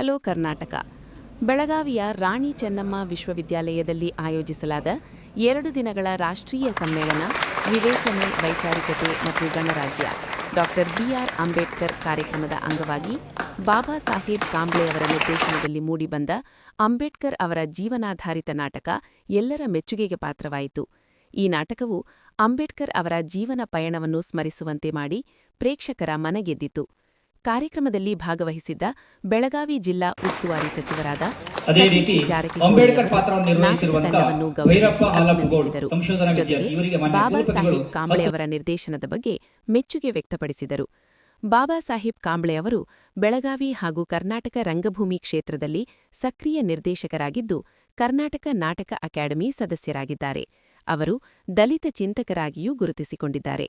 ಚಲೋ ಕರ್ನಾಟಕ ಬೆಳಗಾವಿಯ ರಾಣಿ ಚೆನ್ನಮ್ಮ ವಿಶ್ವವಿದ್ಯಾಲಯದಲ್ಲಿ ಆಯೋಜಿಸಲಾದ 2 ದಿನಗಳ ರಾಷ್ಟ್ರೀಯ ಸಮ್ಮೇಳನ ವಿವೇಚನೆ ವೈಚಾರಿಕತೆ ಮತ್ತು ಗಣರಾಜ್ಯ ಡಾ ಬಿ.ಆರ್. ಅಂಬೇಡ್ಕರ್ ಕಾರ್ಯಕ್ರಮದ ಅಂಗವಾಗಿ ಬಾಬಾ ಸಾಹೇಬ್ ಕಾಂಬ್ಳೆ ಅವರ ನಿರ್ದೇಶನದಲ್ಲಿ ಮೂಡಿಬಂದ ಅಂಬೇಡ್ಕರ್ ಅವರ ಜೀವನಾಧಾರಿತ ನಾಟಕ ಎಲ್ಲರ ಮೆಚ್ಚುಗೆಗೆ ಪಾತ್ರವಾಯಿತು. ಈ ನಾಟಕವು ಅಂಬೇಡ್ಕರ್ ಅವರ ಜೀವನ ಪಯಣವನ್ನು ಸ್ಮರಿಸುವಂತೆ ಮಾಡಿ ಪ್ರೇಕ್ಷಕರ ಮನಗೆದ್ದಿತು. ಕಾರ್ಯಕ್ರಮದಲ್ಲಿ ಭಾಗವಹಿಸಿದ್ದ ಬೆಳಗಾವಿ ಜಿಲ್ಲಾ ಉಸ್ತುವಾರಿ ಸಚಿವರಾದ ಸತೀಶ್ ಜಾರಕಿಹೊಳಿ ನಾಟಕ ತಂಡವನ್ನು ಗೌರವಿಸಿ ಅಭಿನಂದಿಸಿದರು. ಜೊತೆಗೆ ಬಾಬಾ ಸಾಹೇಬ್ ಕಾಂಬ್ಳೆ ಅವರ ನಿರ್ದೇಶನದ ಬಗ್ಗೆ ಮೆಚ್ಚುಗೆ ವ್ಯಕ್ತಪಡಿಸಿದರು. ಬಾಬಾ ಸಾಹೇಬ್ ಕಾಂಬ್ಳೆ ಅವರು ಬೆಳಗಾವಿ ಹಾಗೂ ಕರ್ನಾಟಕ ರಂಗಭೂಮಿ ಕ್ಷೇತ್ರದಲ್ಲಿ ಸಕ್ರಿಯ ನಿರ್ದೇಶಕರಾಗಿದ್ದು, ಕರ್ನಾಟಕ ನಾಟಕ ಅಕಾಡೆಮಿ ಸದಸ್ಯರಾಗಿದ್ದಾರೆ. ಅವರು ದಲಿತ ಚಿಂತಕರಾಗಿಯೂ ಗುರುತಿಸಿಕೊಂಡಿದ್ದಾರೆ.